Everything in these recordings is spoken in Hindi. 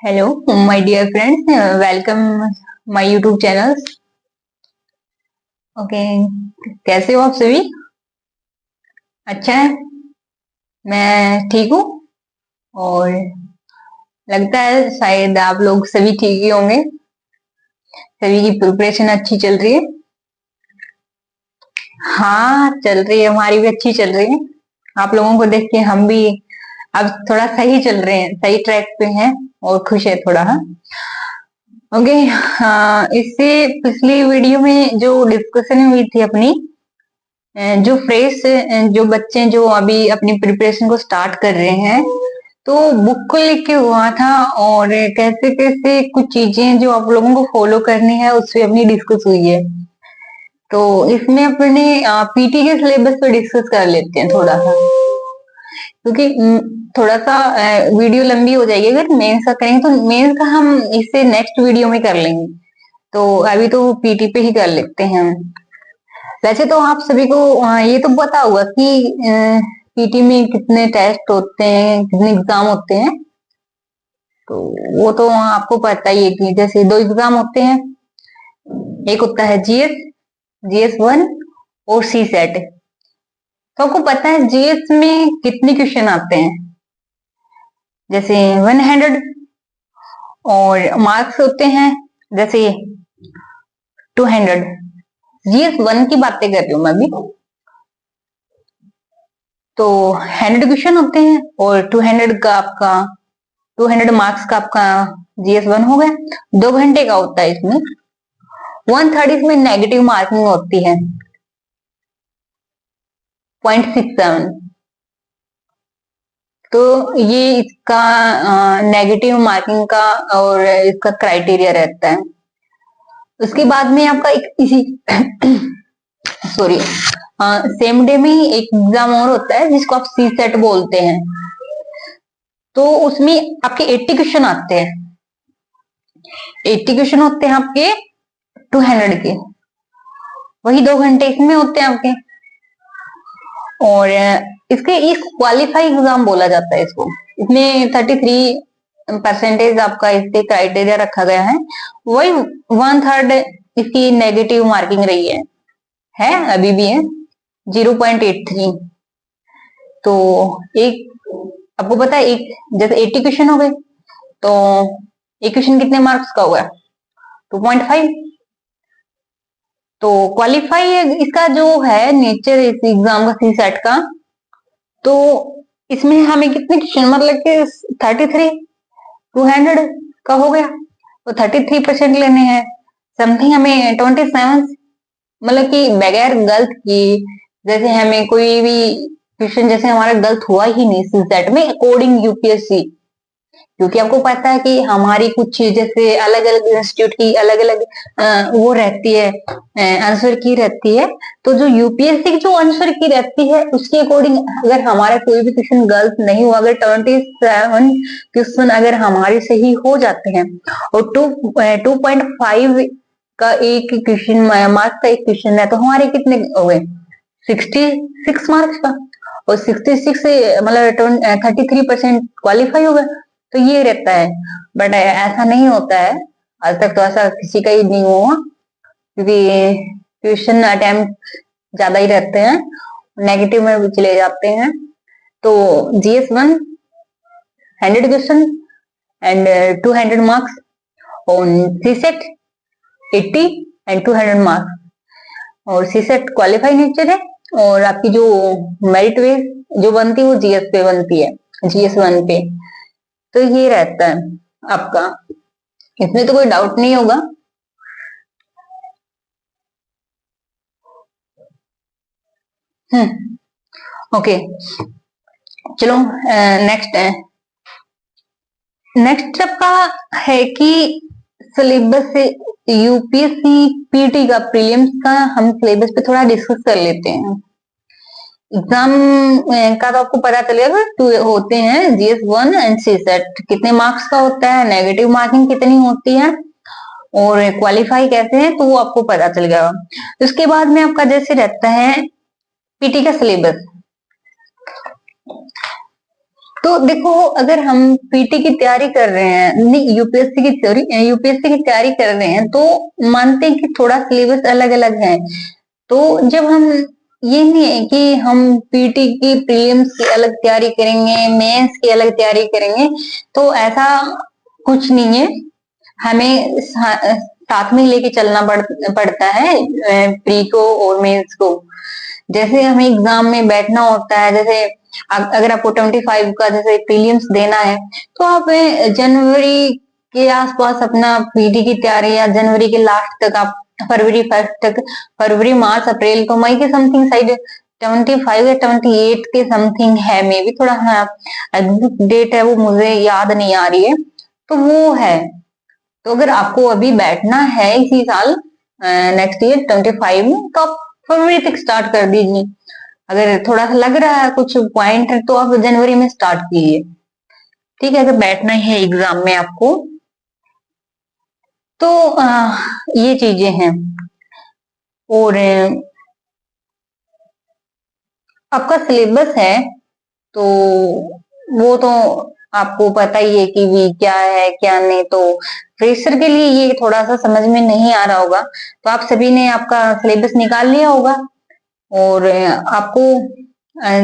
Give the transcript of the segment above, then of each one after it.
Hello my dear friends, welcome my YouTube channel. Okay, कैसे हो आप सभी? अच्छा है, मैं ठीक हूँ। और लगता है शायद आप लोग सभी ठीक ही होंगे। सभी की प्रिपरेशन अच्छी चल रही है। हाँ, चल रही है, हमारी भी अच्छी चल रही है। आप लोगों को देख के हम भी अब थोड़ा सही चल रहे हैं, सही ट्रैक पे हैं और खुश है थोड़ा। हाँ, ओके। हाँ, इससे पिछली वीडियो में जो डिस्कशन हुई थी अपनी, जो फ्रेश जो बच्चे जो अभी अपनी प्रिपरेशन को स्टार्ट कर रहे हैं, तो बुक को लेके हुआ था और कैसे कैसे कुछ चीजें जो आप लोगों को फॉलो करनी है उस पे अपनी डिस्कस हुई है। तो इसमें अपने पीटी के सिलेबस पे डिस्कस कर लेते हैं थोड़ा सा, क्योंकि थोड़ा सा वीडियो लंबी हो जाएगी अगर मेंस का करेंगे, तो मेंस का हम इससे नेक्स्ट वीडियो में कर लेंगे। तो अभी तो पीटी पे ही कर लेते हैं हम। वैसे तो आप सभी को ये तो पता होगा कि पीटी में कितने टेस्ट होते हैं, कितने एग्जाम होते हैं। तो वो तो आपको पता ही है कि जैसे दो एग्जाम होते हैं, एक होता है जीएस, जीएस 1 और सी सेट। तो आपको पता है जीएस में कितने क्वेश्चन आते हैं? जैसे 100 और मार्क्स होते हैं जैसे 200। जीएस 1 की बातें कर रही हूँ मैं अभी। तो 100 क्वेश्चन होते हैं और 200 मार्क्स का आपका जीएस 1 हो गया। 2 घंटे का होता है इसमें। 1/3 इसमें नेगेटिव मार्किंग होती है, 0.67। तो ये इसका नेगेटिव मार्किंग का और इसका क्राइटेरिया रहता है। उसके बाद में आपका एक इसी सॉरी, सेम डे में ही एक एग्जाम और होता है जिसको आप सी सेट बोलते हैं। तो उसमें आपके 80 क्वेश्चन आते हैं। 80 क्वेश्चन होते हैं आपके 200 के। वही 2 घंटे इसमें होते हैं आपके। और इसके इस क्वालिफाई एग्जाम बोला जाता है इसको। इसमें 33% आपका इसके क्राइटेरिया रखा गया है। वही 1/3 इसकी नेगेटिव मार्किंग रही है अभी भी है 0.83। तो एक आपको पता है, एक जैसे 80 क्वेश्चन हो गए तो एक क्वेश्चन कितने मार्क्स का हुआ? 2.5। तो क्वालिफाई इसका जो है नेचर इस एग्जाम का सी सेट का, तो इसमें हमें कितने क्वेश्चन मतलब कि 33 200 का हो गया, तो 33% लेने हैं। समथिंग हमें 27, मतलब कि बगैर गलत की, जैसे हमें कोई भी क्वेश्चन जैसे हमारा गलत हुआ ही नहीं सी सेट में अकॉर्डिंग यूपीएससी। क्योंकि आपको पता है कि हमारी कुछ जैसे अलग अलग इंस्टीट्यूट की अलग अलग वो रहती है, आंसर की रहती है। तो जो यूपीएससी की जो आंसर की रहती है उसके अकॉर्डिंग अगर हमारा कोई भी क्वेश्चन गलत नहीं हुआ, अगर 27 क्वेश्चन अगर हमारे सही हो जाते हैं और 2.5 का एक क्वेश्चन मार्क्स का एक क्वेश्चन है, तो हमारे कितने हो गए? 66 मार्क्स का। और 66 से मतलब 33% क्वालिफाई हो गया। तो ये रहता है। बट ऐसा नहीं होता है, आज तक तो ऐसा किसी का ही नहीं हुआ, क्योंकि क्वेश्चन अटेम्प्ट ज्यादा ही रहते हैं, नेगेटिव में भी चले जाते हैं। तो जीएस 1 100 क्वेश्चन एंड 200 मार्क्स, और सीसेट 80 एंड 200 मार्क्स। और सीसेट क्वालिफाई नेचर है, और आपकी जो मेरिट वेज जो बनती है वो जीएस पे बनती है, जीएस 1 पे। तो ये रहता है आपका, इसमें तो कोई डाउट नहीं होगा। ओके, चलो नेक्स्ट है। नेक्स्ट आपका है कि सिलेबस से यूपीएससी पीटी का प्रीलिम्स का हम सिलेबस पे थोड़ा डिस्कस कर लेते हैं। एग्जाम का तो आपको पता चलेगा, 2 होते हैं जीएस 1 एंड सी सेट, कितने मार्क्स का होता है, नेगेटिव मार्किंग कितनी होती है और क्वालिफाई कैसे है, तो वो आपको पता चल गया। उसके बाद में आपका जैसे रहता है पीटी का सिलेबस। तो देखो, अगर हम पीटी की तैयारी कर रहे हैं, नहीं यूपीएससी की, सॉरी यूपीएससी की तैयारी कर रहे हैं, तो मानते हैं कि थोड़ा सिलेबस अलग अलग है। तो जब हम, ये नहीं है कि हम पीटी की प्रीलिम्स की अलग तैयारी करेंगे, मेंस की अलग तैयारी करेंगे, तो ऐसा कुछ नहीं है। हमें साथ में लेके चलना पड़ता है प्री को और मेंस को। जैसे हमें एग्जाम में बैठना होता है, जैसे अगर आपको 25 का जैसे प्रीलिम्स देना है, तो आप जनवरी के आसपास अपना पीटी की तैयारी, या जनवरी के लास्ट तक आप फरवरी फर्स्ट तक, फरवरी मार्च अप्रैल तो मई के समथिंग साइड 25 या 28 के समथिंग है, मे भी थोड़ा, हाँ डेट है वो मुझे याद नहीं आ रही है, तो वो है। तो अगर आपको अभी बैठना है इसी साल नेक्स्ट ईयर 25 में, तो आप फरवरी तक स्टार्ट कर दीजिए। अगर थोड़ा सा लग रहा है कुछ पॉइंट है, तो आप जनवरी में स्टार्ट कीजिए। ठीक है, अगर बैठना है एग्जाम में आपको, तो ये चीजें हैं। और आपका सिलेबस है, तो वो तो आपको पता ही है कि भी क्या है क्या नहीं। तो फ्रेशर के लिए ये थोड़ा सा समझ में नहीं आ रहा होगा, तो आप सभी ने आपका सिलेबस निकाल लिया होगा। और आपको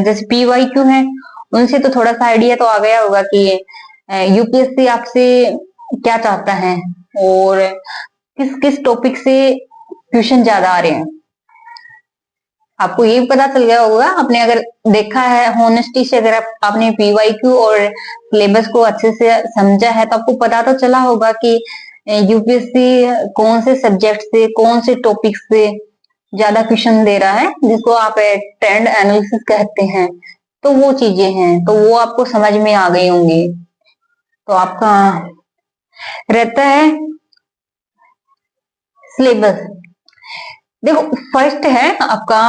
जैसे पीवाईक्यू है, उनसे तो थोड़ा सा आइडिया तो आ गया होगा कि यूपीएससी आपसे क्या चाहता है, और किस किस टॉपिक से क्वेश्चन ज्यादा आ रहे हैं। आपको ये पता चल गया होगा, आपने अगर देखा है होनेस्टी से, अगर आपने पीवाईक्यू और सिलेबस को अच्छे से समझा है, तो आपको पता तो चला होगा कि यूपीएससी कौन से सब्जेक्ट से, कौन से टॉपिक से ज्यादा क्वेश्चन दे रहा है, जिसको आप ट्रेंड एनालिसिस कहते हैं। तो वो चीजें हैं, तो वो आपको समझ में आ गई होंगी। तो आपका रहता है सिलेबस। देखो, फर्स्ट है आपका,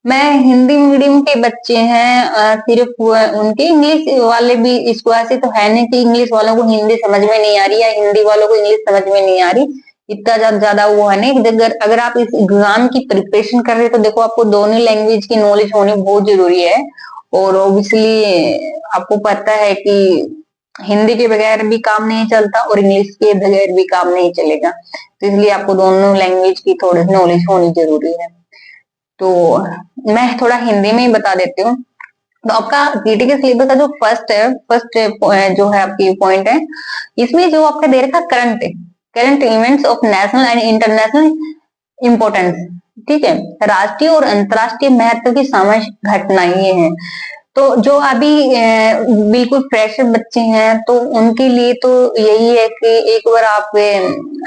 मैं हिंदी मीडियम के बच्चे हैं, सिर्फ उनके, इंग्लिश वाले भी इसको ऐसे तो है नहीं कि इंग्लिश वालों को हिंदी समझ में नहीं आ रही, या हिंदी वालों को इंग्लिश समझ में नहीं आ रही, इतना ज्यादा वो है नहीं। अगर आप इस एग्जाम की प्रिपरेशन कर रहे हैं, तो देखो आपको दोनों लैंग्वेज की नॉलेज होनी बहुत जरूरी है। और ऑब्वियसली आपको पता है कि हिंदी के बगैर भी काम नहीं चलता, और इंग्लिश के बगैर भी काम नहीं चलेगा, तो इसलिए आपको दोनों लैंग्वेज की थोड़ी नॉलेज होनी जरूरी है। तो मैं थोड़ा हिंदी में ही बता देती हूँ। तो आपका पीटी के सिलेबस का जो फर्स्ट जो है आपकी पॉइंट है, इसमें जो आपका दे रखा current events of national and international importance. ठीक है, राष्ट्रीय और अंतर्राष्ट्रीय महत्व की सामाजिक घटनाएं ये हैं। तो जो अभी बिल्कुल फ्रेश बच्चे हैं, तो उनके लिए तो यही है कि एक बार आप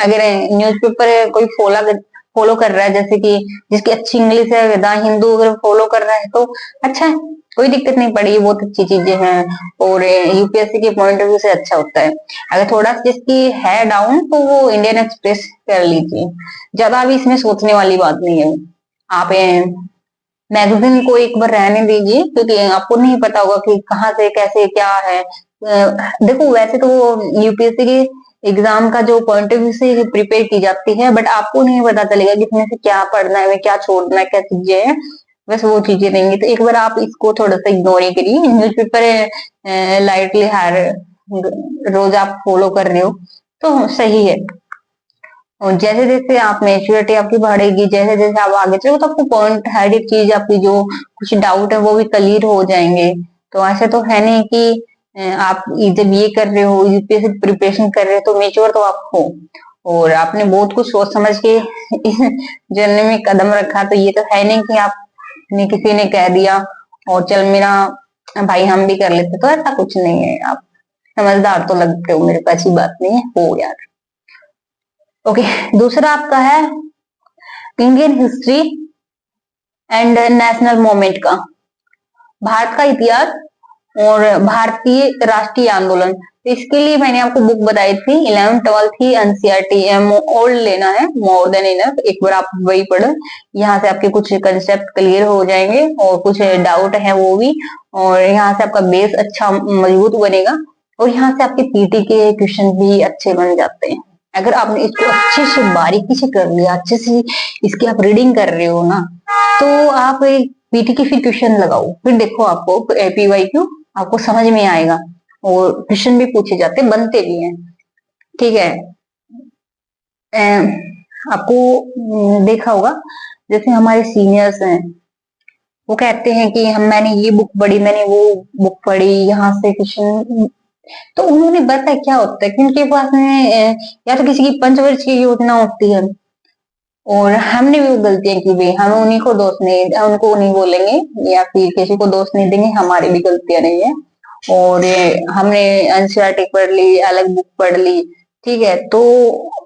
अगर न्यूज़पेपर कोई फॉलो कर रहा है, जैसे कि जिसकी अच्छी इंग्लिश है, द हिंदू अगर फॉलो कर रहा है, तो अच्छा है, कोई दिक्कत नहीं पड़ी, बहुत अच्छी चीजें हैं, और यूपीएससी के पॉइंट ऑफ व्यू से अच्छा होता है। अगर थोड़ा सा जिसकी है डाउन, तो वो इंडियन एक्सप्रेस कर लीजिए, ज्यादा भी इसमें सोचने वाली बात नहीं है। आप मैगजीन को एक बार रहने दीजिए, क्योंकि आपको नहीं पता होगा कि कहाँ से कैसे क्या है। देखो, वैसे तो यूपीएससी के एग्जाम का जो पॉइंट ऑफ व्यू से प्रिपेयर की जाती है, बट आपको नहीं पता चलेगा कि इसमें से क्या पढ़ना है, क्या छोड़ना है, क्या चीजें हैं, बस वो चीजें रहेंगी। तो एक बार आप इसको थोड़ा सा इग्नोर ही करिए। न्यूज़पेपर लाइटली हर रोज आप फॉलो कर रहे हो, तो सही है। और जैसे जैसे आप मेच्योरिटी आपकी बढ़ेगी, जैसे जैसे आप आगे चलो, तो आपको पॉइंट, हर एक चीज आपकी जो कुछ डाउट है वो भी क्लियर हो जाएंगे। तो ऐसे तो है नहीं कि आप जब ये कर रहे हो, यूपीएससी प्रिपरेशन कर रहे हो, तो मेच्योर तो आप हो, और आपने बहुत कुछ सोच समझ के इस जर्नी में कदम रखा। तो ये तो है नहीं कि आपने किसी ने कह दिया और चल मेरा भाई हम भी कर लेते, तो ऐसा कुछ नहीं है। आप समझदार तो लगते हो मेरे को, ऐसी बात नहीं है, हो यार। ओके, दूसरा आपका है Indian history and national movement का, भारत का इतिहास और भारतीय राष्ट्रीय आंदोलन। तो इसके लिए मैंने आपको बुक बताई थी 11th 12th की एनसीईआरटी, ओल्ड लेना है, मोर देन इनफ, एक बार आप वही पढ़ो। यहाँ से आपके कुछ कंसेप्ट क्लियर हो जाएंगे, और कुछ डाउट है वो भी, और यहाँ से आपका बेस अच्छा मजबूत बनेगा, और यहाँ से आपके पीटी के क्वेश्चन भी अच्छे बन जाते हैं। अगर आपने इसको अच्छे से बारीकी से कर लिया, अच्छे से इसकी आप रीडिंग कर रहे हो ना, तो आप पीटी के फिर क्वेश्चन लगाओ, फिर देखो आपको पीवाईक्यू आपको समझ में आएगा, और क्वेश्चन भी पूछे जाते, बनते भी हैं। ठीक है। आपको देखा होगा, जैसे हमारे सीनियर्स हैं, वो कहते हैं कि हम मैंने ये बुक पढ़ी, मैंने वो बुक पढ़ी, यहाँ से क्वेश्चन, तो उन्होंने बताया क्या होता है कि उनके पास में या तो किसी की पंचवर्षीय योजना होती है, और हमने भी वो गलतियां की भी, हम उन्हीं को दोष नहीं, उनको नहीं बोलेंगे या फिर किसी को दोष नहीं देंगे, हमारी भी गलतियां नहीं है। और हमने एनसीईआरटी पढ़ ली, अलग बुक पढ़ ली, ठीक है, तो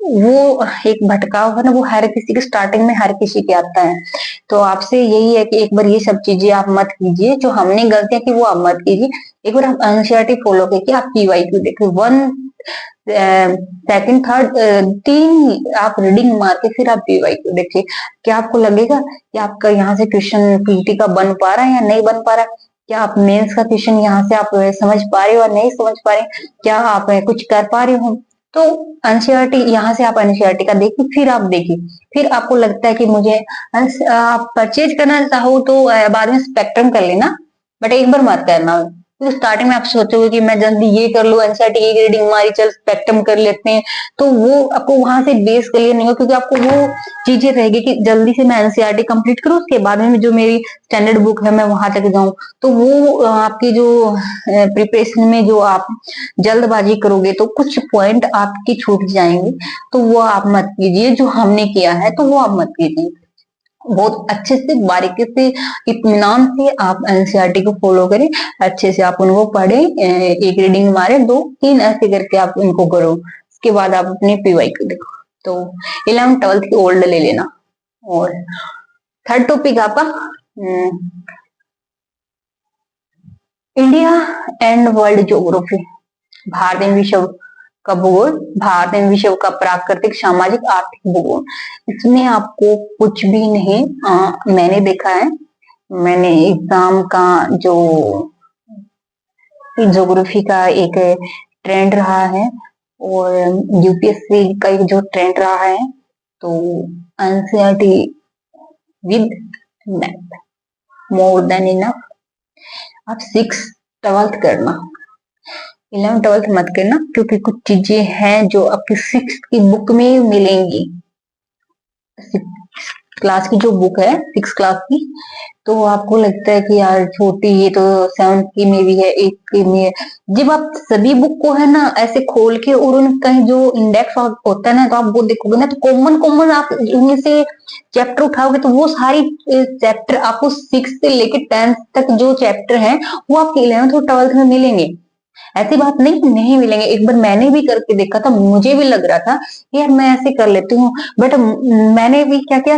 वो एक भटकाव है ना, वो हर किसी के स्टार्टिंग में हर किसी के आता है। तो आपसे यही है कि एक बार ये सब चीजें आप मत कीजिए, जो हमने गलतियां की वो आप मत कीजिए। एक बार आप एनसीईआरटी फॉलो करके आप पीवाईक्यू देखिए, वन सेकंड थर्ड, तीन आप रीडिंग मार के फिर आप पीवाईक्यू देखिए। क्या आपको लगेगा कि आपका यहाँ से क्वेश्चन पीटी का बन पा रहा है या नहीं बन पा रहा है? क्या आप मेंस का क्वेश्चन यहाँ से आप समझ पा रहे हो या नहीं समझ पा रहे? क्या आप कुछ कर पा रहे हो? तो एनसीईआरटी, यहाँ से आप एनसीईआरटी का देखिए, फिर आप देखिए, फिर आपको लगता है कि मुझे आप परचेज करना चाहो तो बाद में स्पेक्ट्रम कर लेना, बट एक बार मत करना। तो स्टार्टिंग में आप सोचोगे कि मैं जल्दी ये कर लूं, एनसीईआरटी की रीडिंग हमारी, चल स्पेक्ट्रम कर लेते हैं, तो वो आपको वहां से बेस क्लियर नहीं होगा, क्योंकि आपको वो चीजें रहेगी कि जल्दी से मैं एनसीईआरटी कंप्लीट करूं, उसके बाद में जो मेरी स्टैंडर्ड बुक है मैं वहां तक जाऊं। तो वो आपकी जो प्रिपरेशन में जो आप जल्दबाजी करोगे तो कुछ पॉइंट आपके छूट जाएंगे, तो वो आप मत कीजिए। जो हमने किया है तो वो आप मत कीजिए। बहुत अच्छे से बारीकी से इत्मीनान से आप एनसीईआरटी को फॉलो करें, अच्छे से आप उनको पढ़े, एक रीडिंग मारे, दो तीन ऐसे करके आप उनको करो, उसके बाद आप अपने पीवाई को देखो। तो 11th 12th की ओल्ड ले लेना। और थर्ड टॉपिक आपका India and world geography, Bharat एवं विश्व का भूगोल, भारत एवं विश्व का प्राकृतिक सामाजिक आर्थिक भूगोल। इसमें आपको कुछ भी नहीं, मैंने देखा है, मैंने एग्जाम का जो ज्योग्राफी का एक ट्रेंड रहा है और यूपीएससी का एक जो ट्रेंड रहा है, तो NCERT with math more than enough. आप 6th 12th करना, 11th 12th मत करना, क्योंकि कुछ चीजें हैं जो आपकी 6th की बुक में मिलेंगी। 6th क्लास की जो बुक है 6th क्लास की, तो आपको लगता है कि यार छोटी, ये तो 7th की में भी है, 8th की में है। जब आप सभी बुक को है ना ऐसे खोल के और उनका जो इंडेक्स होता है ना, तो आप वो देखोगे ना, तो कॉमन कॉमन आप उनमें से चैप्टर उठाओगे, तो वो सारी चैप्टर आपको 6th से लेकर 10th तक जो चैप्टर है वो आपके 11th और 12th में मिलेंगे। ऐसी बात नहीं मिलेंगे। एक बार मैंने भी करके देखा था, मुझे भी लग रहा था यार मैं ऐसे कर लेती हूँ, बट मैंने भी क्या किया,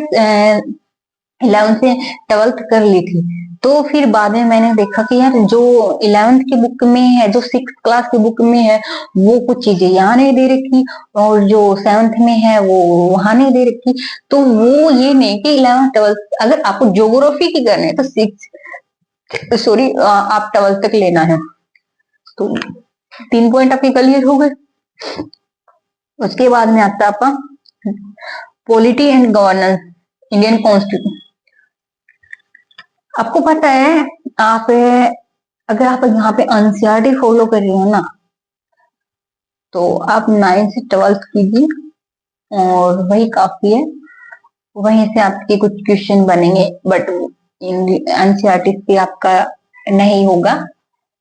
11th से 12th कर ली थी, तो फिर बाद में मैंने देखा कि यार जो 11th की बुक में है, जो 6th क्लास की बुक में है, वो कुछ चीजें यहाँ नहीं दे रखी, और जो 7th में है वो वहां नहीं दे रखी। तो वो ये नहीं कि 11th 12th, अगर आपको ज्योग्राफी की करनी है तो 6 सॉरी आप 12th तक लेना है। तो 3 पॉइंट आपके क्लियर हो गए। उसके बाद में आता है आपका polity and governance, Indian constitution. आपको पता है, आप अगर आप यहाँ पे एनसीईआरटी फॉलो कर रहे हो ना, तो आप 9th से 12th कीजिए और वही काफी है, वहीं से आपके कुछ क्वेश्चन बनेंगे, बट एनसीईआरटी से आपका नहीं होगा।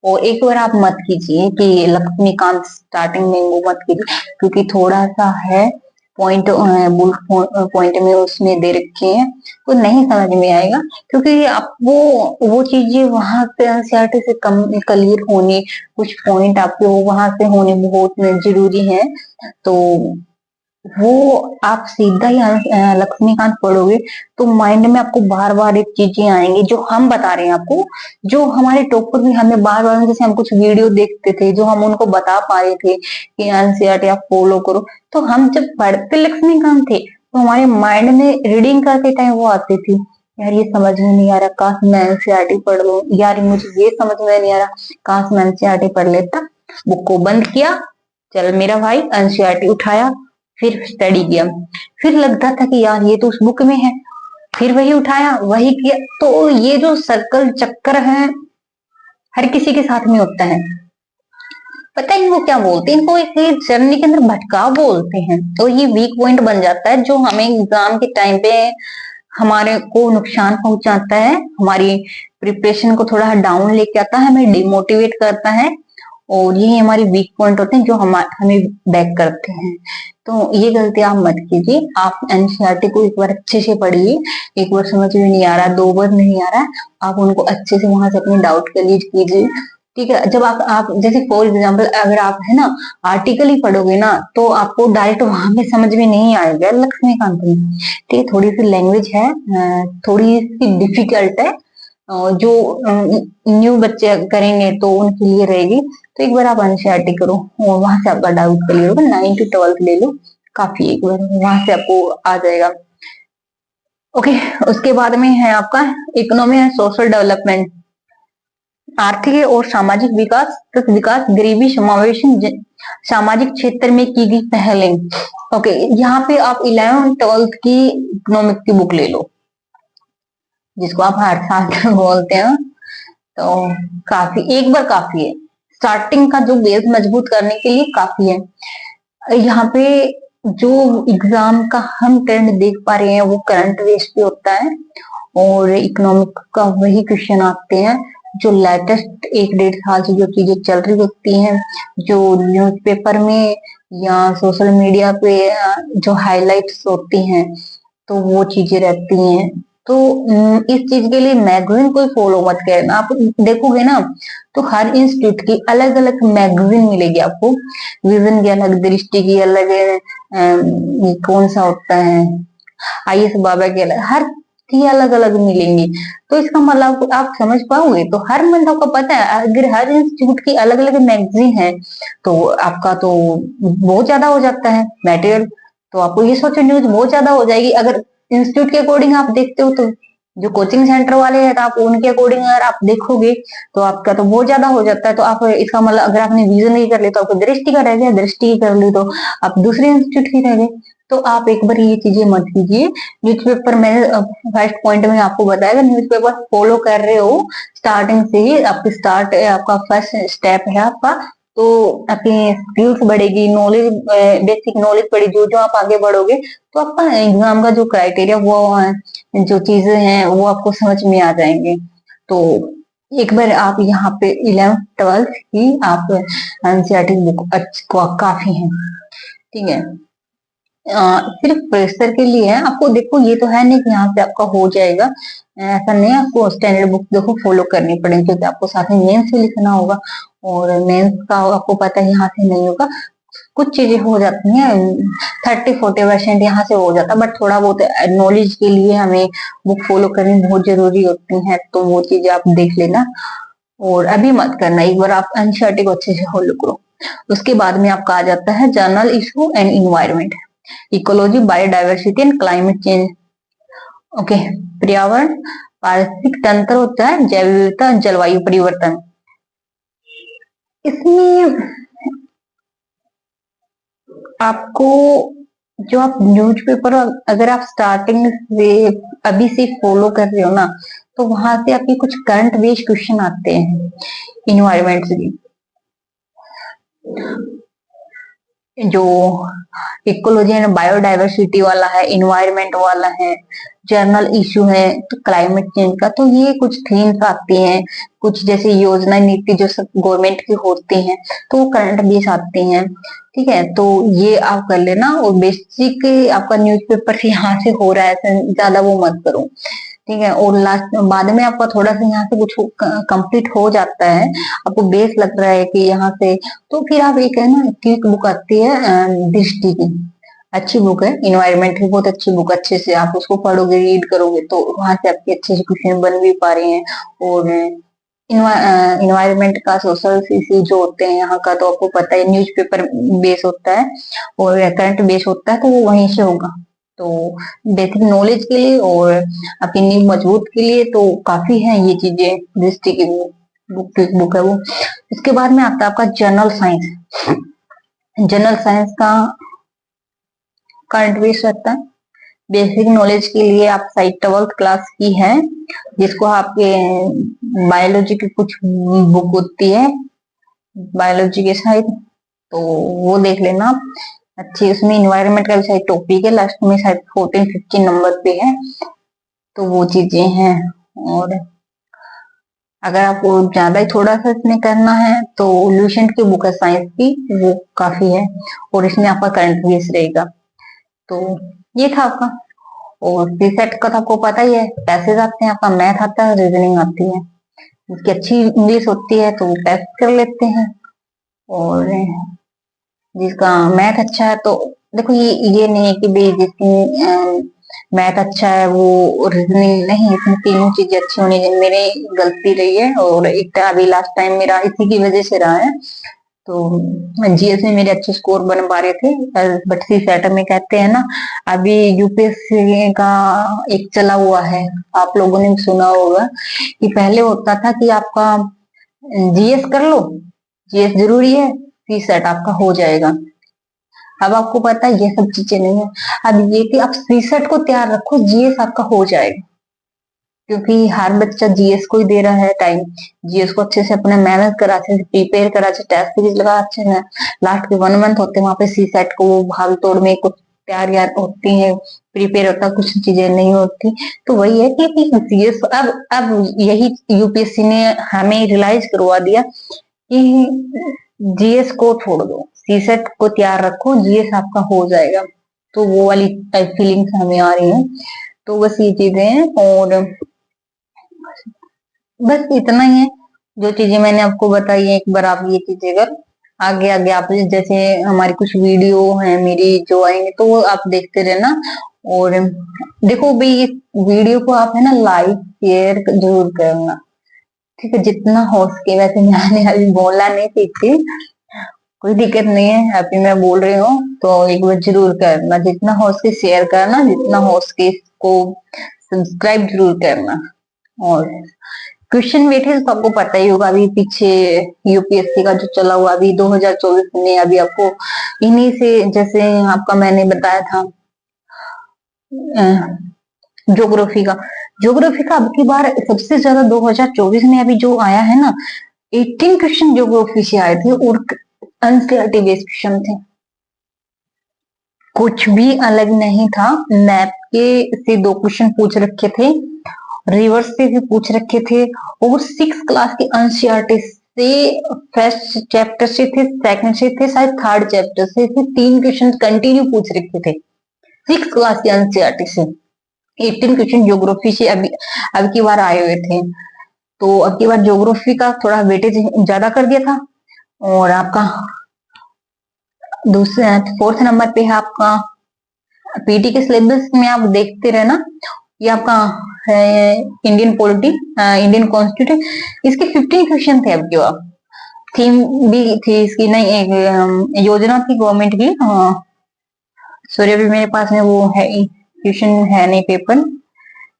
और एक बार आप मत कीजिए कि लक्ष्मीकांत स्टार्टिंग में वो मत कीजिए, क्योंकि थोड़ा सा है पॉइंट, बुल पॉइंट में उसमें दे रखे हैं, तो नहीं समझ में आएगा, क्योंकि आप वो चीजें वहां से एनसीईआरटी से कम क्लियर होने, कुछ पॉइंट आपके वो वहां से होने बहुत जरूरी है। तो वो आप सीधा ही लक्ष्मीकांत पढ़ोगे तो माइंड में आपको बार बार एक चीजें आएंगी जो हम बता रहे हैं आपको, जो हमारे टॉपर भी हमें बार बार, जैसे हम कुछ वीडियो देखते थे जो हम उनको बता पा रहे थे कि एनसीईआरटी आप फॉलो करो, तो हम जब पढ़ते लक्ष्मीकांत थे तो हमारे माइंड में रीडिंग करते टाइम वो आती थी, यार ये समझ में नहीं आ रहा, काश मैं एनसीईआरटी पढ़ लूं, यार मुझे ये समझ में नहीं आ रहा, काश मैं एनसीईआरटी पढ़ लेता। बुक को बंद किया, चल मेरा भाई एनसीईआरटी उठाया, फिर स्टडी किया, फिर लगता था कि यार ये तो उस बुक में है, फिर वही उठाया वही किया। तो ये जो सर्कल चक्कर है हर किसी के साथ में होता है। पता है इनको क्या बोलते हैं, इनको एक जर्नी के अंदर भटकाव बोलते हैं। तो ये वीक पॉइंट बन जाता है जो हमें एग्जाम के टाइम पे हमारे को नुकसान पहुंचाता है, हमारी प्रिपरेशन को थोड़ा डाउन लेके आता है, हमें डिमोटिवेट करता है। और यही हमारे वीक पॉइंट होते हैं जो हमें बैक करते हैं। तो ये गलती आप मत कीजिए। आप एनसीईआरटी को एक बार अच्छे से पढ़िए। एक बार समझ में नहीं आ रहा, दो बार नहीं आ रहा, आप उनको अच्छे से वहां से अपने डाउट क्लियर कीजिए। ठीक है, जब आप जैसे फॉर एग्जाम्पल अगर आप है ना आर्टिकल ही पढ़ोगे ना तो आपको डायरेक्ट वहां पे समझ में नहीं आएगा लक्ष्मीकांत में। ठीक है, थोड़ी सी लैंग्वेज है, थोड़ी सी डिफिकल्ट है, जो न्यू बच्चे करेंगे तो उनके लिए रहेगी। तो एक बार आप एनसीईआरटी करो और वहां से आपका डाउट क्लियर होगा। 9 to 12 ले लो, काफी एक बार वहां से आपको आ जाएगा। ओके, उसके बाद में है आपका इकोनॉमी एंड सोशल डेवलपमेंट, आर्थिक और सामाजिक विकास तथा विकास, गरीबी समावेशन, सामाजिक क्षेत्र में की गई पहलें। ओके, यहाँ पे आप 11th-12th की इकोनॉमिक की बुक ले लो, जिसको आप हर साल बोलते हैं। तो काफी, एक बार काफी है, स्टार्टिंग का जो बेस मजबूत करने के लिए काफी है। यहाँ पे जो एग्जाम का हम ट्रेंड देख पा रहे हैं वो करंट बेस पे होता है, और इकोनॉमिक का वही क्वेश्चन आते हैं जो लेटेस्ट 1-1.5 साल से जो चीजें चल रही होती हैं, जो न्यूज़पेपर में या सोशल मीडिया पे जो हाइलाइट्स होती हैं, तो वो चीजें रहती हैं। तो इस चीज के लिए मैगजीन कोई फॉलो मत करना। आप देखोगे ना तो हर इंस्टीट्यूट की अलग अलग मैगजीन मिलेगी आपको, विजन की अलग, दृष्टि की अलग, कौन सा होता है, आईएएस बाबा की अलग, हर की अलग अलग मिलेंगी। तो इसका मतलब आप समझ पाओगे। तो हर मंथ आपको पता है अगर हर इंस्टीट्यूट की अलग अलग मैगजीन है तो आपका तो बहुत ज्यादा हो जाता है मटेरियल। तो आपको ये सोचो न्यूज बहुत ज्यादा हो जाएगी। अगर इंस्टीट्यूट के अकॉर्डिंग आप देखते हो तो जो कोचिंग सेंटर वाले हैं तो आप उनके अकॉर्डिंग अगर आप देखोगे तो आपका तो बहुत ज्यादा हो जाता है। तो आप इसका मतलब अगर आपने विजन की कर ली तो आपको दृष्टि का रह गया, दृष्टि की कर ली तो आप दूसरे इंस्टीट्यूट की रह गए। तो आप एक बार ये चीजें मत कीजिए। न्यूज़पेपर में फर्स्ट पॉइंट में आपको बताया न्यूज़पेपर फॉलो कर रहे हो स्टार्टिंग से ही, आपकी स्टार्ट आपका फर्स्ट स्टेप है आपका। तो अपनी स्किल्स बढ़ेगी, नॉलेज, बेसिक नॉलेज बढ़ेगी, जो जो आप आगे बढ़ोगे तो आपका एग्जाम का जो क्राइटेरिया वो जो चीजें हैं वो आपको समझ में आ जाएंगे। तो एक बार आप यहाँ पे 11th-12th की आप एनसीईआरटी बुक काफी है। ठीक है, सिर्फ प्रेशर के लिए है। आपको देखो ये तो है नहीं कि यहाँ से आपका हो जाएगा, ऐसा नहीं। आपको स्टैंडर्ड बुक देखो फॉलो करनी पड़ेगी क्योंकि आपको साथ में मेंस से लिखना होगा, और मेंस का आपको पता है यहाँ से नहीं होगा। कुछ चीजें हो जाती हैं, 30-40% यहाँ से हो जाता है, बट थोड़ा बहुत नॉलेज के लिए हमें बुक फॉलो करनी बहुत जरूरी होती है। तो वो चीजें आप देख लेना, और अभी मत करना, एक बार आप एनसीईआरटी को अच्छे से फॉलो करो। उसके बाद में आपका आ जाता है journal issue and environment, ecology, biodiversity and climate change. Okay, पर्यावरण, पारिस्थितिक तंत्र होता है, जैव विविधता, जलवायु परिवर्तन। इसमें आपको जो आप न्यूज़पेपर अगर आप स्टार्टिंग से अभी से फॉलो कर रहे हो ना तो वहां से आपके कुछ करंट बेस्ड क्वेश्चन आते हैं इन्वायरमेंट से। जो इकोलॉजी एंड बायोडाइवर्सिटी वाला है, इन्वायरमेंट वाला है, जर्नल इशू है, तो क्लाइमेट चेंज का, तो ये कुछ थीम्स आती हैं। कुछ जैसे योजना नीति जो सब गवर्नमेंट की होती हैं तो वो करंट बेस आती हैं। ठीक है, तो ये आप कर लेना, और बेसिक आपका न्यूज़पेपर से यहाँ से हो रहा है ऐसा ज्यादा वो मत करो। ठीक है, और लास्ट बाद में आपका थोड़ा सा यहाँ से कुछ कंप्लीट हो जाता है, आपको बेस लग रहा है कि यहाँ से, तो फिर आप एक है ना क्विक बुक आती है दृष्टि की, अच्छी बुक है, इन्वायरमेंट की बहुत अच्छी बुक, अच्छे से आप उसको पढ़ोगे, रीड करोगे तो वहां से आपके अच्छे से क्वेश्चन बन भी पा रहे हैं। और इन्वायरमेंट का सोशल इश्यू जो होते हैं यहाँ का तो आपको पता है न्यूज़पेपर बेस होता है और करंट बेस होता है, तो वो वहीं से होगा। तो बेसिक नॉलेज के लिए और अपनी नींव मजबूत के लिए तो काफी है ये चीजें, दृष्टि की बुक है वो। इसके बाद में आता है आपका जनरल साइंस। जनरल साइंस का करंट बेस रहता है, बेसिक नॉलेज के लिए आप शायद 12th क्लास की है, जिसको आपके बायोलॉजी की कुछ बुक होती है बायोलॉजी के शायद, तो वो देख लेना आप अच्छी। उसमें इन्वायरमेंट का भी शायद टॉपिक है, लास्ट में शायद 14-15 नंबर पे है, तो वो चीजें हैं। और अगर आपको ज्यादा ही थोड़ा सा इसमें करना है तो लूसेंट की बुक है साइंस की, वो काफी है, और इसमें आपका करंट बेस रहेगा। तो ये था आपका। और सीसेट का तो आपको पता ही है, पैसेज आते हैं, आपका मैथ आता है, रीजनिंग आती है, उसकी अच्छी इंग्लिश होती है तो टेस्ट कर लेते हैं। और जिसका मैथ अच्छा है तो देखो, ये नहीं है कि भाई जिसकी मैथ अच्छा है वो रीजनिंग नहीं, इसमें तीनों चीजें अच्छी होनी चाहिए। मेरी गलती रही है, और एक अभी लास्ट टाइम मेरा इसी की वजह से रहा है। तो जीएस में मेरे अच्छे स्कोर बन पा रहे थे, बट सी सेट में कहते हैं ना, अभी यूपीएससी का एक चला हुआ है, आप लोगों ने भी सुना होगा कि पहले होता था कि आपका जीएस कर लो, जीएस जरूरी है, सी सेट आपका हो जाएगा। अब आपको पता है ये सब चीजें नहीं है, अब ये कि आप सी सेट को तैयार रखो, जीएस आपका हो जाएगा, क्योंकि हर बच्चा जीएस को ही दे रहा है टाइम। जीएस को अच्छे से अपने मेहनत करा, अच्छे से प्रिपेयर करा, अच्छे टेस्ट सीरीज लगा, अच्छे से लास्ट के 1 मंथ होते हैं वहां पे सी सेट को वो भाग तोड़ में कुछ तैयारियां होती है, प्रिपेयर होता, कुछ चीजें नहीं होती। तो वही है कि जीएस अब यही यूपीएससी ने हमें रियलाइज करवा दिया कि जीएस को छोड़ दो, सी सेट को तैयार रखो, जीएस आपका हो जाएगा। तो वो वाली फीलिंग्स हमें आ रही है। तो बस ये चीजें हैं, और बस इतना ही है जो चीजें मैंने आपको बताई है। एक बार आप ये कीजिएगा, आगे आगे आप जैसे हमारी कुछ वीडियो है मेरी जो आएंगे तो वो आप देखते रहना। और देखो भाई, इस वीडियो को आप है ना लाइक शेयर जरूर करना, ठीक है, जितना हो सके। वैसे मैंने अभी बोलना नहीं सीखती, कोई दिक्कत नहीं है, अभी मैं बोल रही हूँ तो एक बार जरूर करना, जितना हो सके शेयर करना, जितना हो सके इसको सब्सक्राइब जरूर करना। और क्वेश्चन वेटेज तो आपको पता ही होगा, अभी पीछे यूपीएससी का जो चला हुआ अभी 2024 में, अभी आपको इन्हीं से, जैसे आपका मैंने बताया था ज्योग्राफी का, ज्योग्राफी का अब की बार सबसे ज्यादा 2024 में अभी जो आया है ना, 18 क्वेश्चन ज्योग्राफी से आए थे, और एनसीईआरटी बेस्ड क्वेश्चन थे, कुछ भी अलग नहीं था। मैप के से 2 क्वेश्चन पूछ रखे थे, रिवर्स से भी पूछ रखे थे, और 6 क्लास के एनसीईआरटी से फर्स्ट चैप्टर से थे, सेकंड से थे, शायद थर्ड चैप्टर से थे, 3 क्वेश्चन कंटिन्यू पूछ रखे थे 6 क्लास के एनसीईआरटी से। 18 क्वेश्चन ज्योग्राफी से अभी अब की बार आए हुए थे। तो अब की बार ज्योग्राफी का थोड़ा वेटेज ज्यादा कर दिया था। और आपका दूसरे 4th नंबर पे है आपका पीटी के सिलेबस में, आप देखते रहना, ये आपका है इंडियन पॉलिटी, इंडियन कॉन्स्टिट्यूशन, इसके 15 क्वेश्चन थे। अब की बार थीम भी थी इसकी, नहीं एक योजना थी गवर्नमेंट की, सॉरी अभी मेरे पास में वो है क्वेश्चन है नहीं पेपर,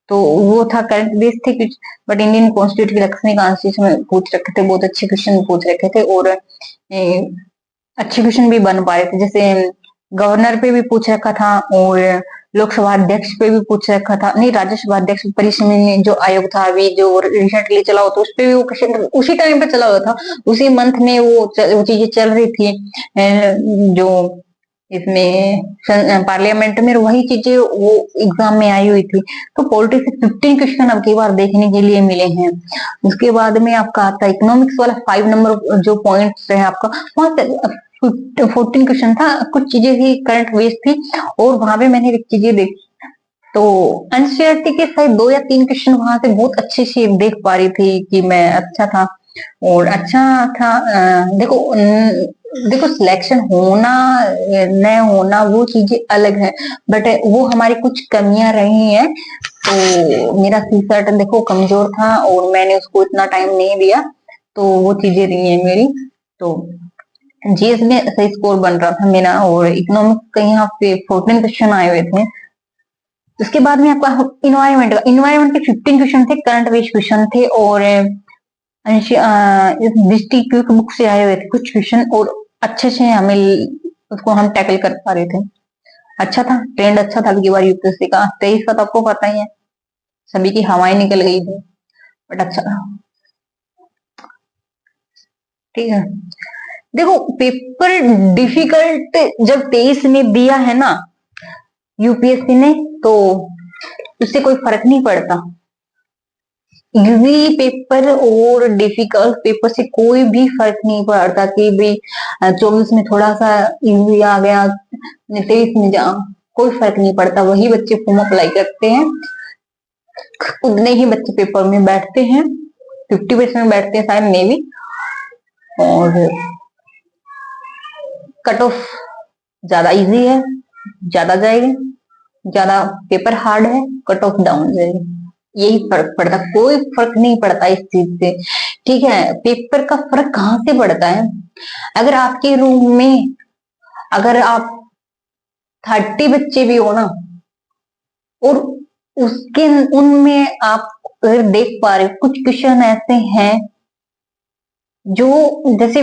तो वो था करंट बेस थे कुछ, बट इंडियन कॉन्स्टिट्यूशन की लक्ष्मी कॉन्स्टिट्यूशन में पूछ रखे थे, बहुत अच्छे क्वेश्चन पूछ रखे थे, और अच्छे क्वेश्चन भी बन पा रहे थे। जैसे गवर्नर पे भी पूछ रखा था, और लोकसभा अध्यक्ष पे भी पूछ रखा था, नहीं राज्यसभा अध्यक्ष परिसर जो आयोग था अभी जो रिसेंटली चला हुआ था, उस पे भी वो क्वेश्चन उसी टाइम पे चला हुआ था, उसी मंथ में वो चीजें चल रही थी जो इसमें पार्लियामेंट में, वही चीजें वो एग्जाम में आई हुई थी। तो पॉलिटिक्स से 15 क्वेश्चन अब की बार देखने के लिए मिले हैं। उसके बाद में आपका आता है इकोनॉमिक्स वाला 5 नंबर जो पॉइंट्स है आपका, वहां 14 क्वेश्चन था, कुछ चीजें भी करंट बेस्ड थी, और वहां पे मैंने एक चीजें देखी, तो एनसीईआरटी के शायद 2 या 3 क्वेश्चन वहां से बहुत अच्छे से देख पा रही थी कि मैं अच्छा था, और अच्छा था। देखो देखो सिलेक्शन होना न होना वो चीजें अलग है, बट वो हमारी कुछ कमियां रही हैं। तो मेरा सी सेट देखो कमजोर था, और मैंने उसको इतना टाइम नहीं दिया, तो वो चीजें रही है मेरी। तो जीएस में सही स्कोर बन रहा था मेरा, और इकोनॉमिक्स का यहाँ पे 14 क्वेश्चन आए हुए थे। उसके बाद में आपका इन्वायरमेंट के 15 क्वेश्चन थे, करंट बेस्ड क्वेश्चन थे, और इस डिस्ट्रिक्ट क्विक बुक से आए हुए थे कुछ क्वेश्चन, और अच्छे से हमें उसको हम टैकल कर पा रहे थे। अच्छा था, ट्रेंड अच्छा था अबकी बार यूपीएससी का। 23 का तो आपको पता ही है, सभी की हवाएं निकल गई थी, बट अच्छा था। ठीक है, देखो पेपर डिफिकल्ट जब 23 ने दिया है ना यूपीएससी ने, तो उससे कोई फर्क नहीं पड़ता। इजी पेपर और डिफिकल्ट पेपर से कोई भी फर्क नहीं पड़ता कि भाई 24 में थोड़ा सा इजी आ गया, 23 में जा, कोई फर्क नहीं पड़ता। वही बच्चे फॉर्म अप्लाई करते हैं, उतने ही बच्चे पेपर में बैठते हैं, 50% बैठते हैं शायद मे भी। और कट ऑफ ज्यादा इजी है, ज्यादा जाएगी, ज्यादा पेपर हार्ड है, कट ऑफ डाउन जाएगी। यही फर्क पड़ता, कोई फर्क नहीं पड़ता इस चीज से। ठीक है, पेपर का फर्क कहाँ से पड़ता है? अगर आपके रूम में अगर आप 30 बच्चे भी हो ना, और उसके उनमें आप अगर देख पा रहे हो कुछ क्वेश्चन ऐसे हैं जो जैसे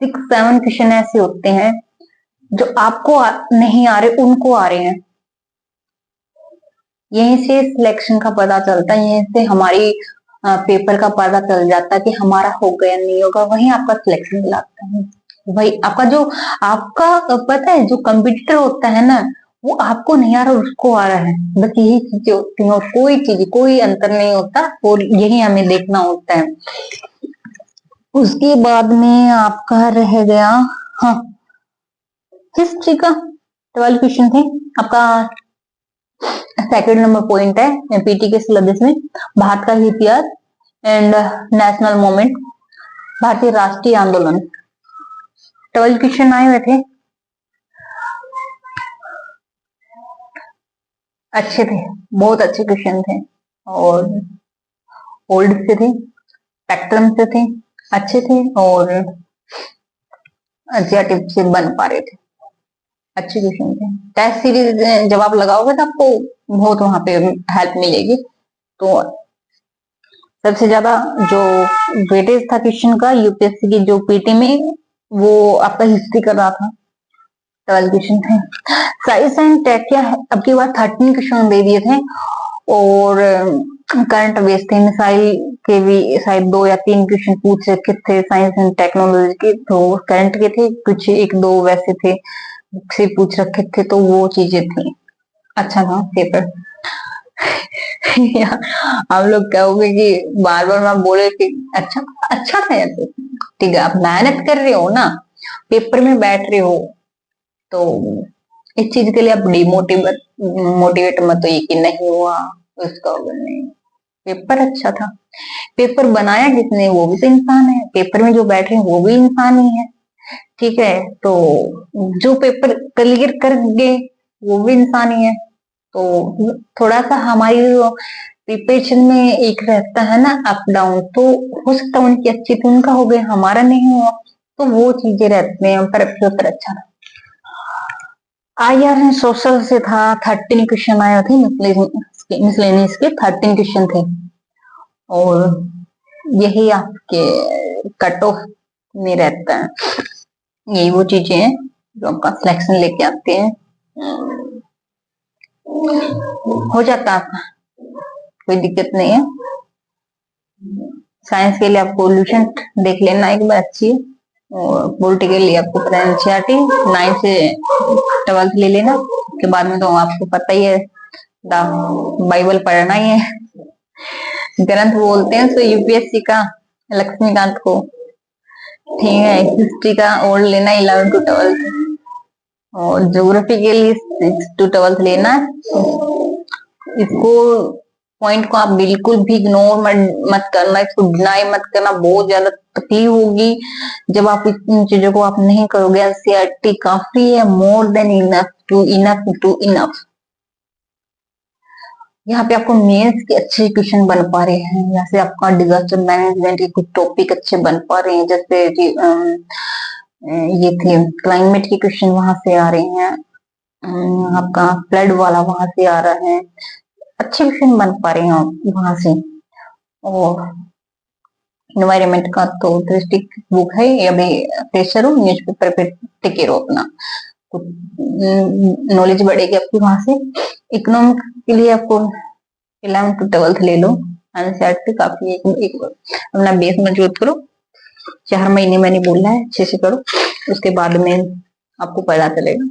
6-7 क्वेश्चन ऐसे होते हैं जो आपको नहीं आ रहे, उनको आ रहे हैं। यहीं से सिलेक्शन का पता चलता है, यहीं से हमारी पेपर का पता चल जाता है कि हमारा हो गया नहीं होगा, वहीं आपका सिलेक्शन दिलाता है। वही आपका पता है, जो कंप्यूटर होता है ना, वो आपको नहीं आ रहा, उसको आ रहा है। बस यही चीजें होती हैं, और कोई अंतर नहीं होता, और यही हमें देखना होता है। उसके बाद में आपका रह गया, हाँ, हिस्ट्री का 12 क्वेश्चन थे आपका। सेकंड नंबर पॉइंट है पीटी के सिलेबस में, भारत का इतिहास एंड नेशनल मूवमेंट, भारतीय राष्ट्रीय आंदोलन। 12 क्वेश्चन आए हुए थे, अच्छे थे, बहुत अच्छे क्वेश्चन थे, और ओल्ड से थे, पैटर्न से थे, अच्छे थे, और टिप से बन पा रहे थे, अच्छे क्वेश्चन थे। टेस्ट सीरीज जब आप लगाओगे तो आपको बहुत वहां पे हेल्प मिलेगी। तो सबसे ज्यादा जो वेटेज था क्वेश्चन का यूपीएससी की जो पीटी में, वो आपका हिस्ट्री कर रहा था, 12 क्वेश्चन थे। साइंस एंड टेक क्या है, अब की बार 13 क्वेश्चन दे दिए थे, और करंट बेस थे, मिसाइल के भी शायद 2 या 3 क्वेश्चन पूछ रखे थे साइंस एंड टेक्नोलॉजी के, तो करंट के थे कुछ, 1-2 वैसे थे से पूछ रखे थे, तो वो चीजें थी। अच्छा था पेपर। हम लोग कहोगे कि बार बार मैं बोले कि अच्छा अच्छा था यार पेपर। ठीक है, आप मेहनत कर रहे हो ना, पेपर में बैठ रहे हो, तो इस चीज के लिए आप मोटिवेट मत होइए कि नहीं हुआ उसका होगा, नहीं। पेपर अच्छा था, पेपर बनाया किसने, वो भी तो इंसान है, पेपर में जो बैठे हैं वो भी इंसान ही है। ठीक है, तो जो पेपर क्लियर कर गए वो भी इंसान ही है। तो थोड़ा सा हमारी प्रिपरेशन में एक रहता है ना अप डाउन, तो हो सकता है उनकी अच्छी थी, उनका हो गया, हमारा नहीं हुआ, तो वो चीजें रहती हैं, पर पेपर अच्छा था। आईआर सोशल से था, 13 क्वेश्चन आए थे, मिसलेनियस के 13 क्वेश्चन थे, और यही आपके कट ऑफ में रहता है। यही वो चीजें हैं जो आपका सिलेक्शन लेके आते हैं, हो जाता है आपका, कोई दिक्कत नहीं है। साइंस के लिए आपको सोल्यूशन देख लेना एक बार अच्छी है, और पॉलिटिकल लिए आपको एनसीईआरटी 9 से 12 ले लेना। उसके बाद में तो आपको पता ही है, बाइबल पढ़ना ही है, ग्रंथ बोलते हैं तो यूपीएससी का, लक्ष्मीकांत को। ठीक है, हिस्ट्री का ओल्ड लेना 11 to 12, और ज्योग्राफी के लिए 6 to 12 लेना। इसको पॉइंट को आप बिल्कुल भी इग्नोर मत करना, इसको डिनाई मत करना, बहुत ज्यादा तकलीफ होगी जब आप इन चीजों को आप नहीं करोगे। एनसीईआरटी काफी है, more than enough to enough. यहाँ पे आपको मेंस के अच्छे क्वेश्चन बन पा रहे हैं, जैसे आपका डिजास्टर मैनेजमेंट के कुछ टॉपिक अच्छे बन पा रहे हैं, जैसे ये थे क्लाइमेट के क्वेश्चन वहां से आ रहे हैं, आपका फ्लड वाला वहां से आ रहा है, अच्छे क्वेश्चन बन पा रहे हैं वहां से। और इन्वायरमेंट का तो डिस्ट्रिक्ट बुक है, अभी प्रेशर हो न्यूज़पेपर पे टिके रहो अपना, कुछ नॉलेज बढ़ेगी आपकी वहां से। इकोनॉमिक के लिए आपको 11th to 12th ले लो, एनसीईआरटी काफी एक अपना बेस मजबूत करो। 4 महीने मैंने बोला है, अच्छे से करो, उसके बाद में आपको पता चलेगा।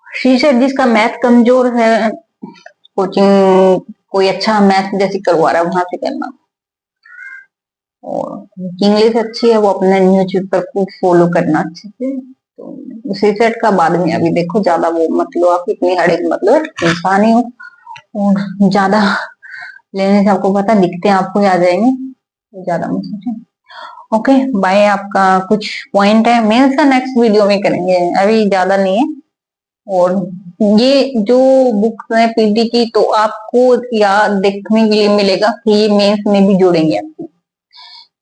शीर्षक जिसका मैथ कमजोर है, कोचिंग कोई अच्छा मैथ जैसे करवा रहा है वहां से करना, और इंग्लिश अच्छी है वो अपना न्यूज़पेपर को फॉलो करना अच्छे से। तो शीर्षक का बाद में अभी देखो, ज्यादा वो मत लो, आप इतनी हड़े मतलब इंसान ही हो, और ज्यादा लेने से आपको पता दिखते हैं आपको ही आ जाएंगे, तो ज्यादा मत सोचो। Okay bye. आपका कुछ पॉइंट है मेंस का नेक्स्ट वीडियो में करेंगे, अभी ज्यादा नहीं है। और ये जो बुक है पीटी की, तो आपको याद देखने के लिए मिलेगा कि ये मेंस में भी जुड़ेंगे आपकी,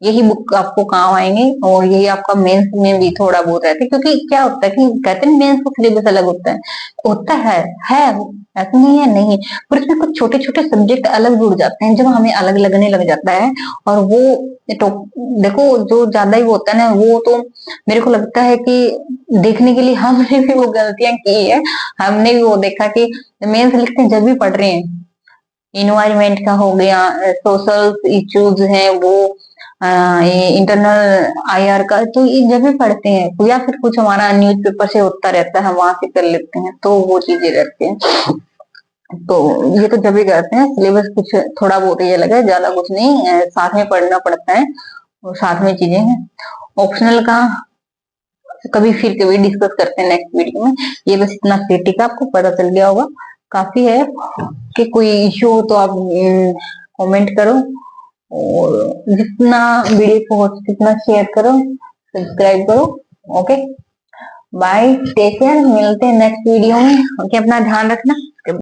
यही बुक आपको काम आएंगे, और यही आपका मेंस में भी थोड़ा बहुत रहता है। क्योंकि क्या होता है कि कहते हैं मेंस का सिलेबस अलग होता है ऐसा नहीं है नहीं, पर इसमें कुछ छोटे छोटे सब्जेक्ट अलग जुड़ जाते हैं, जब हमें अलग लगने लग जाता है। और वो तो देखो, जो ज्यादा ही होता है ना, वो तो मेरे को लगता है कि देखने के लिए हमने भी वो गलतियां की है। हमने भी वो देखा कि मेंस लिखते हैं जब भी पढ़ रहे हैं, इन्वायरमेंट का हो गया, सोशल इश्यूज है वो, ये इंटरनल आईआर का, तो ये जब भी पढ़ते हैं, या फिर कुछ हमारा न्यूज़पेपर से होता रहता है, हम वहां से कर लेते हैं, तो वो चीजें रहती हैं। तो ये तो जब भी करते हैं, सिलेबस कुछ थोड़ा बहुत ये लगा, ज्यादा कुछ नहीं, साथ में पढ़ना पड़ता है, और साथ में चीजें हैं। ऑप्शनल का कभी डिस्कस करते हैं नेक्स्ट वीडियो में। ये बस इतना पीटी का आपको पता चल गया होगा, काफी है। कि कोई इश्यू हो तो आप कमेंट करो, और जितना वीडियो को हो जितना शेयर करो, सब्सक्राइब करो। ओके बाय, टेक केयर, मिलते हैं नेक्स्ट वीडियो में। ओके अपना ध्यान रखना।